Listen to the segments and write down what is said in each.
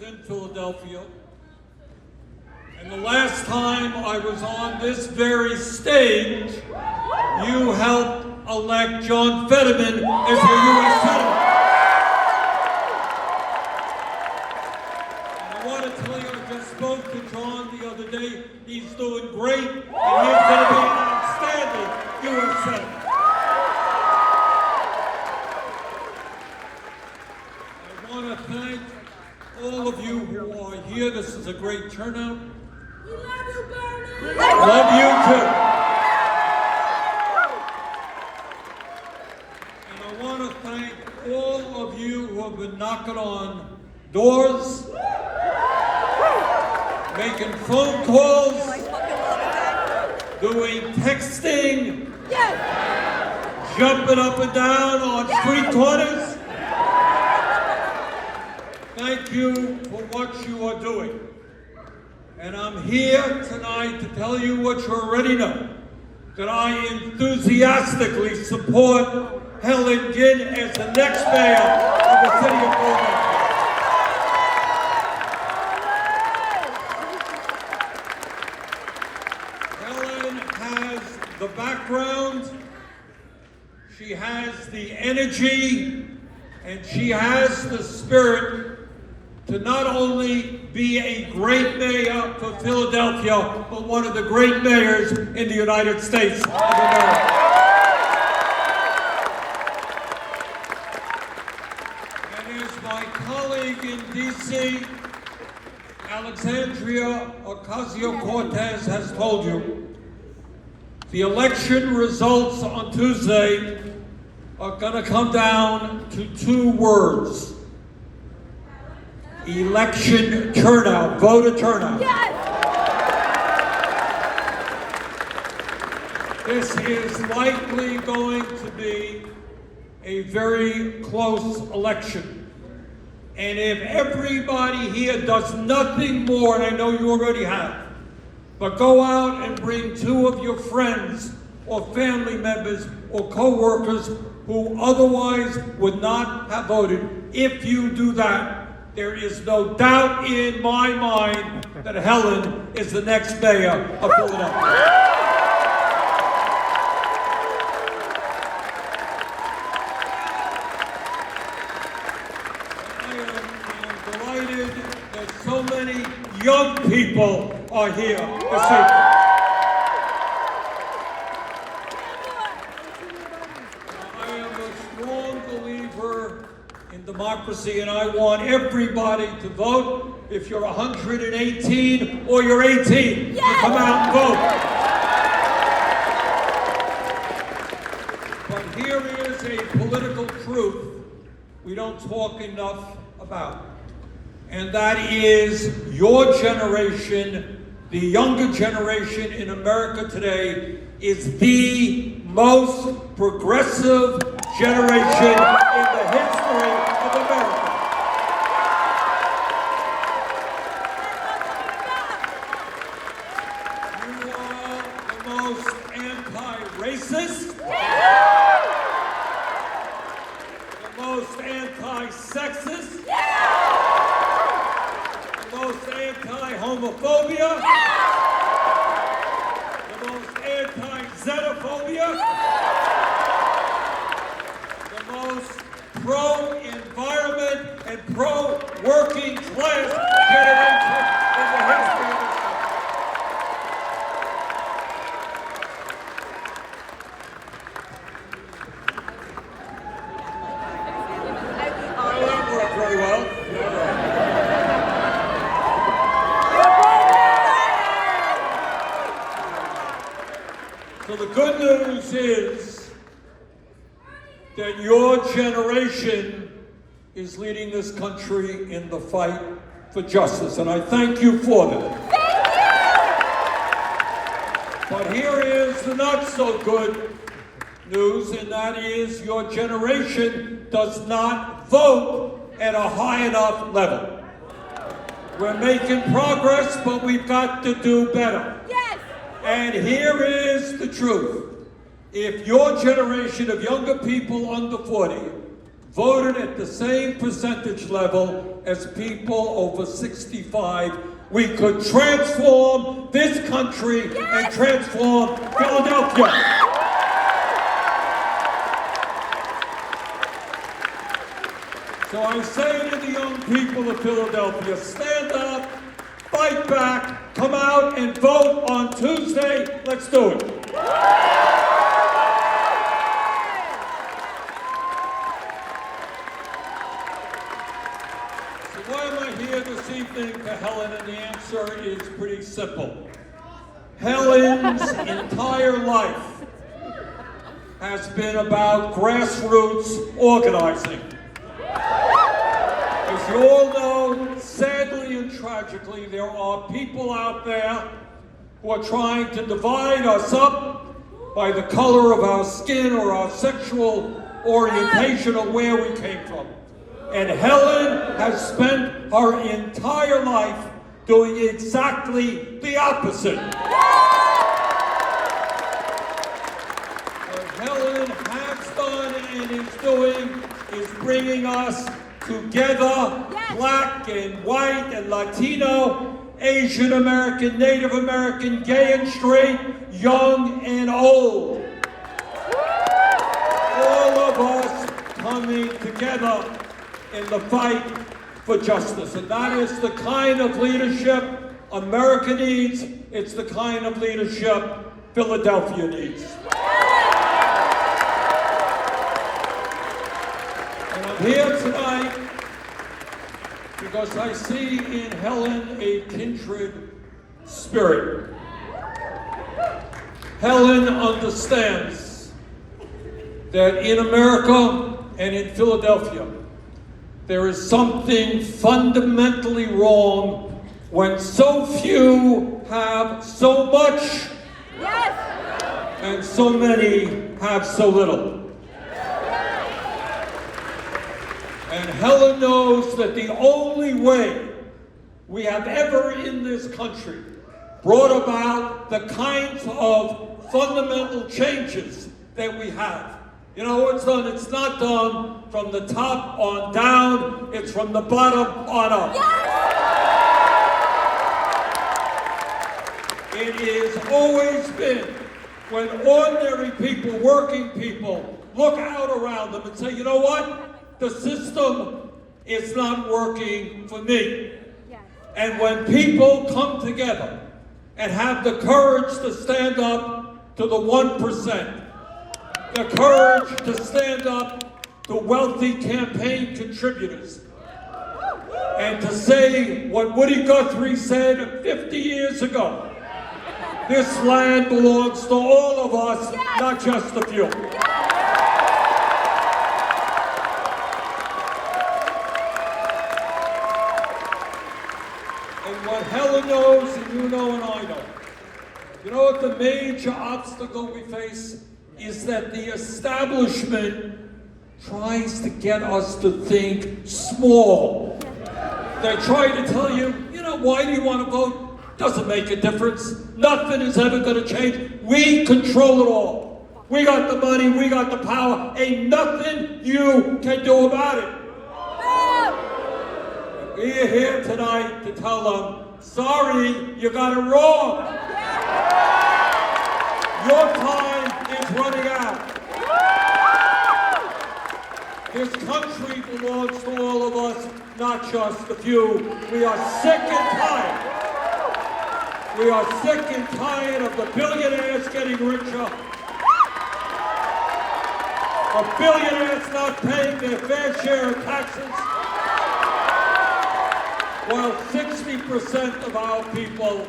in Philadelphia. And the last time I was on this very stage, you helped elect John Fetterman as your U.S. Senator. And I want to tell you, I just spoke to John the other day. He's doing great, and he's going to be an outstanding U.S. Senator. I want to thank all of you who are here. This is a great turnout. We love you, Bernie! Love you too. And I want to thank all of you who have been knocking on doors, making phone calls, doing texting, jumping up and down on street corners. Thank you for what you are doing. And I'm here tonight to tell you what you already know, that I enthusiastically support Helen Gym as the next mayor of the city of Philadelphia. Helen has the background, she has the energy, and she has the spirit to not only be a great mayor for Philadelphia, but one of the great mayors in the United States of America. And as my colleague in D.C., Alexandria Ocasio-Cortez has told you, the election results on Tuesday are going to come down to two words: election turnout, voter turnout. Yes! This is likely going to be a very close election. And if everybody here does nothing more, and I know you already have, but go out and bring two of your friends or family members or co-workers who otherwise would not have voted, if you do that, there is no doubt in my mind that Helen is the next mayor of Philadelphia. I am delighted that so many young people are here this evening. I am a strong believer in democracy, and I want everybody to vote. If you're 118 or you're 18, Yes! come out and vote. But here is a political truth we don't talk enough about, and that is your generation, the younger generation in America today, is the most progressive generation in the history of America. You are the most anti-racist, the most anti-sexist, the most anti-homophobia, the most anti-xenophobia, the most pro-environment and pro-working class generation in the history of this country. Well, that worked very well. So the good news is that your generation is leading this country in the fight for justice, and I thank you for that. But here is the not so good news, and that is your generation does not vote at a high enough level. We're making progress, but we've got to do better. Yes! And here is the truth. If your generation of younger people under 40 voted at the same percentage level as people over 65, we could transform this country and transform Philadelphia. So I say to the young people of Philadelphia, stand up, fight back, come out and vote on Tuesday. Let's do it. So why am I here this evening to Helen? And the answer is pretty simple. Helen's entire life has been about grassroots organizing. As you all know, sadly and tragically, there are people out there who are trying to divide us up by the color of our skin or our sexual orientation or where we came from. And Helen has spent her entire life doing exactly the opposite. What Helen has done and is doing is bringing us together, black and white and Latino, Asian American, Native American, gay and straight, young and old. All of us coming together in the fight for justice. And that is the kind of leadership America needs. It's the kind of leadership Philadelphia needs. And I'm here tonight because I see in Helen a kindred spirit. Helen understands that in America and in Philadelphia, there is something fundamentally wrong when so few have so much and so many have so little. And Helen knows that the only way we have ever in this country brought about the kinds of fundamental changes that we have. You know, it's not done from the top on down, it's from the bottom on up. It has always been when ordinary people, working people, look out around them and say, you know what? The system is not working for me. And when people come together and have the courage to stand up to the 1%, the courage to stand up to wealthy campaign contributors, and to say what Woody Guthrie said 50 years ago, this land belongs to all of us, not just a few. What Helen knows, and you know, and I know. You know what the major obstacle we face is? That the establishment tries to get us to think small. They try to tell you, you know, why do you want to vote? Doesn't make a difference. Nothing is ever going to change. We control it all. We got the money, we got the power. Ain't nothing you can do about it. We're here tonight to tell them, sorry, you got it wrong. Your time is running out. This country belongs to all of us, not just a few. We are sick and tired. We are sick and tired of the billionaires getting richer, of billionaires not paying their fair share of taxes, while 60% of our people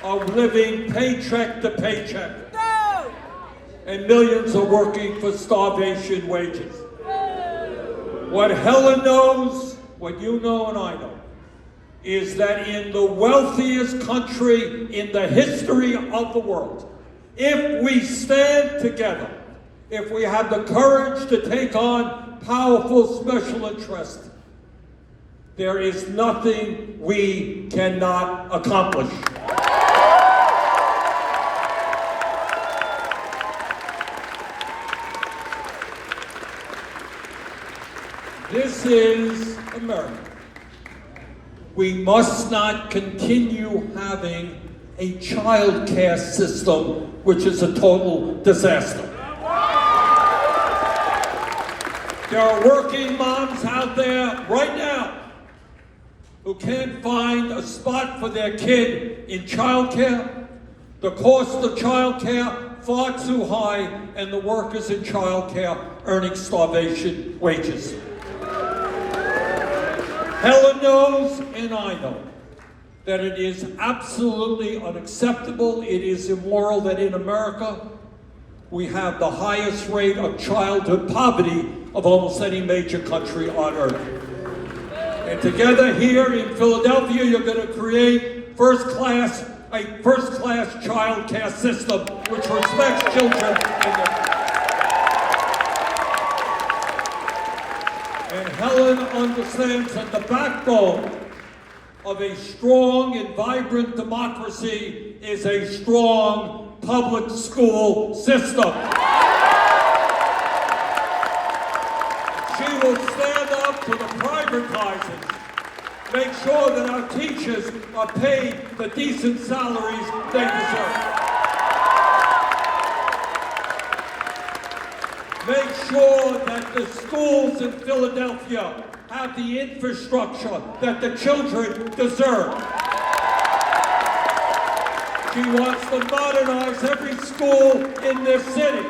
are living paycheck to paycheck. No! And millions are working for starvation wages. What Helen knows, what you know and I know, is that in the wealthiest country in the history of the world, if we stand together, if we have the courage to take on powerful special interests, there is nothing we cannot accomplish. is America. We must not continue having a child care system which is a total disaster. There are working moms out there right now who can't find a spot for their kid in child care. The cost of child care far too high, and the workers in child care earning starvation wages. Helen knows, and I know, that it is absolutely unacceptable, it is immoral that in America we have the highest rate of childhood poverty of almost any major country on earth. And together here in Philadelphia, you're going to create a first-class child care system which respects children and Helen understands that the backbone of a strong and vibrant democracy is a strong public school system. She will stand up to the privatizers, make sure that our teachers are paid the decent salaries they deserve. Make sure that the schools in Philadelphia have the infrastructure that the children deserve. She wants to modernize every school in this city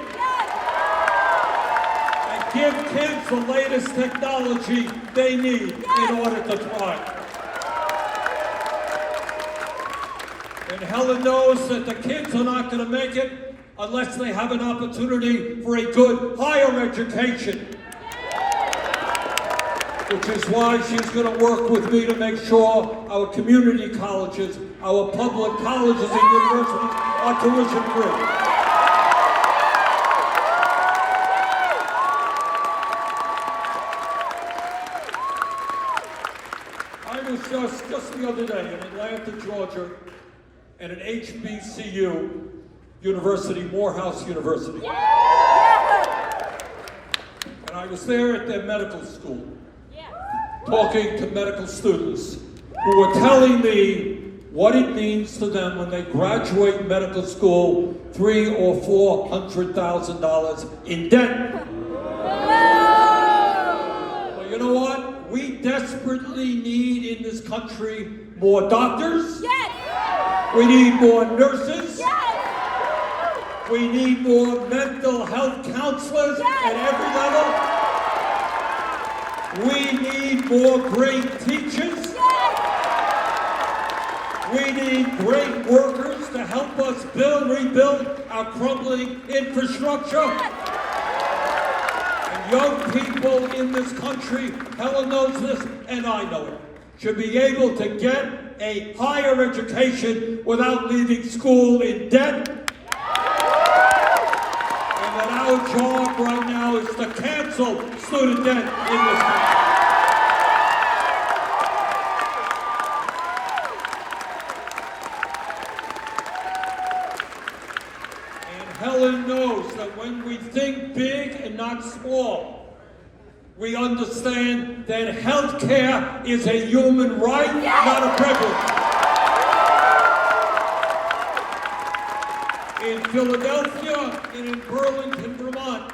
and give kids the latest technology they need in order to thrive. And Helen knows that the kids are not going to make it unless they have an opportunity for a good higher education. Which is why she's going to work with me to make sure our community colleges, our public colleges and universities are tuition free. I was just the other day in Atlanta, Georgia, at an HBCU university, Morehouse University. And I was there at their medical school, talking to medical students who were telling me what it means to them when they graduate medical school, $300,000 or $400,000 in debt. Well, you know what? We desperately need in this country more doctors. Yes. We need more nurses. Yes. We need more mental health counselors at every level. We need more great teachers. We need great workers to help us rebuild our crumbling infrastructure. And young people in this country, Helen knows this and I know it, should be able to get a higher education without leaving school in debt. And that our job right now is to cancel student debt in this country. Helen knows that when we think big and not small, we understand that health care is a human right, not a privilege. In Philadelphia and in Burlington, Vermont,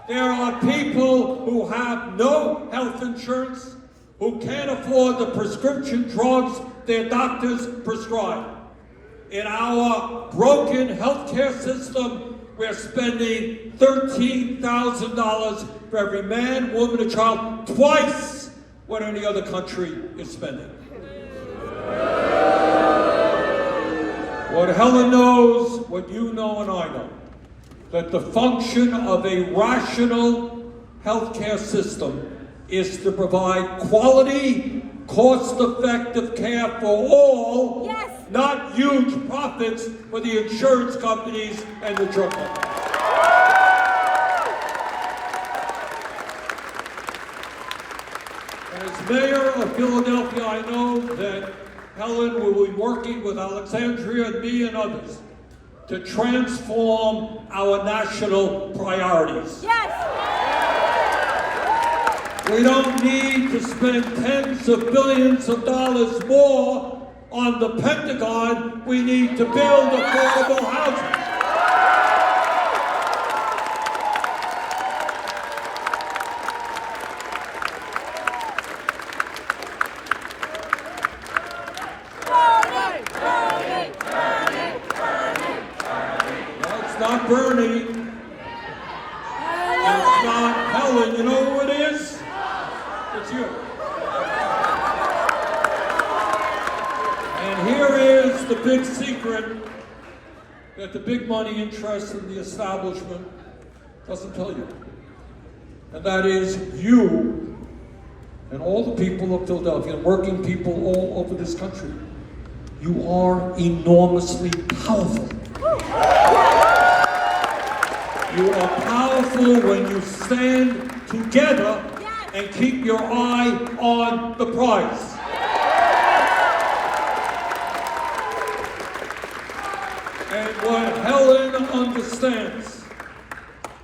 there are people who have no health insurance, who can't afford the prescription drugs their doctors prescribe. In our broken healthcare system, we're spending $13,000 for every man, woman, and child, twice what any other country is spending. What Helen knows, what you know and I know, that the function of a rational healthcare system is to provide quality, cost-effective care for all, not huge profits for the insurance companies and the drug companies. As mayor of Philadelphia, I know that Helen will be working with Alexandria and me and others to transform our national priorities. We don't need to spend tens of billions of dollars more on the Pentagon. We need to build affordable housing. Not Bernie. It's not Helen. You know who it is? It's you. And here is the big secret that the big money interest in the establishment doesn't tell you. And that is you and all the people of Philadelphia, working people all over this country, you are enormously powerful. You are powerful when you stand together and keep your eye on the prize. And what Helen understands,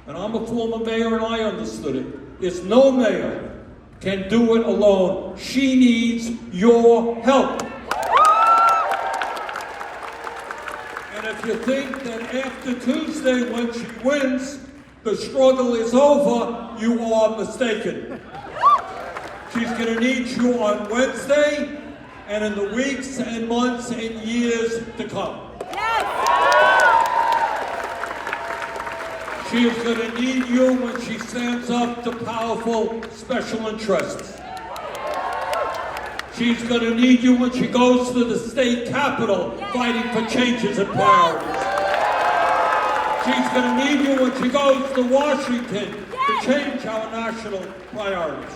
and I'm a former mayor and I understood it, is no mayor can do it alone. She needs your help. And if you think that after Tuesday, when she wins, the struggle is over, you are mistaken. She's going to need you on Wednesday and in the weeks and months and years to come. She is going to need you when she stands up to powerful special interests. She's going to need you when she goes to the state capitol fighting for changes and priorities. She's going to need you when she goes to Washington to change our national priorities.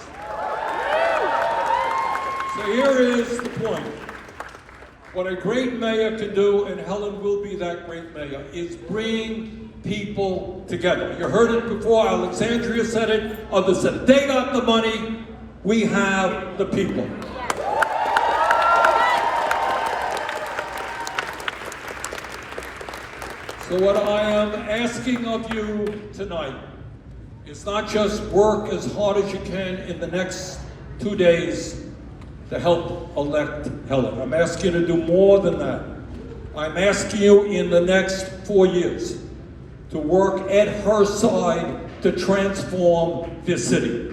So here is the point. What a great mayor can do, and Helen will be that great mayor, is bring people together. You heard it before, Alexandria said it, others said it. They got the money, we have the people. So what I am asking of you tonight is not just work as hard as you can in the next 2 days to help elect Helen. I'm asking you to do more than that. I'm asking you in the next 4 years to work at her side to transform this city.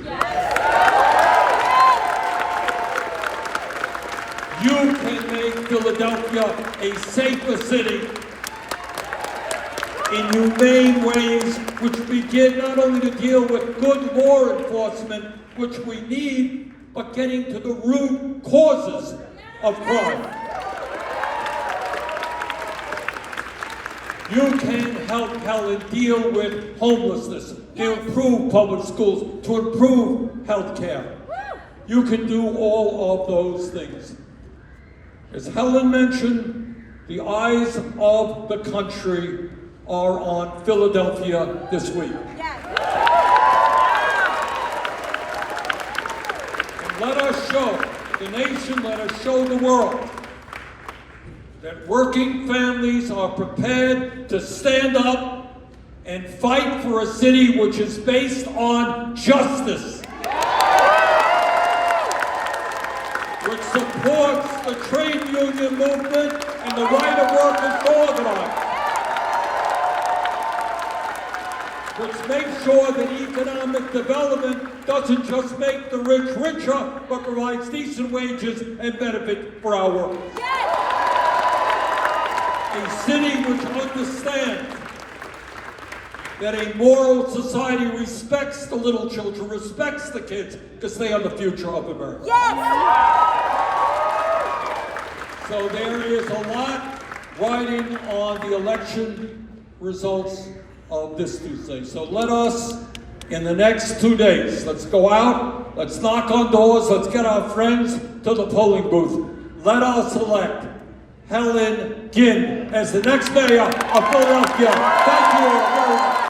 You can make Philadelphia a safer city in humane ways, which begin not only to deal with good law enforcement, which we need, but getting to the root causes of crime. You can help Helen deal with homelessness, to improve public schools, to improve health care. You can do all of those things. As Helen mentioned, the eyes of the country are on Philadelphia this week. And let us show the nation, let us show the world that working families are prepared to stand up and fight for a city which is based on justice, which supports the trade union movement and the right of workers to organize, which makes sure that economic development doesn't just make the rich richer, but provides decent wages and benefit for our workers. A city which understands that a moral society respects the little children, respects the kids, because they are the future of America. So there is a lot riding on the election results of this Tuesday. So let us, in the next 2 days, let's go out, let's knock on doors, let's get our friends to the polling booth. Let us elect Helen Gym as the next mayor of Philadelphia. Thank you all.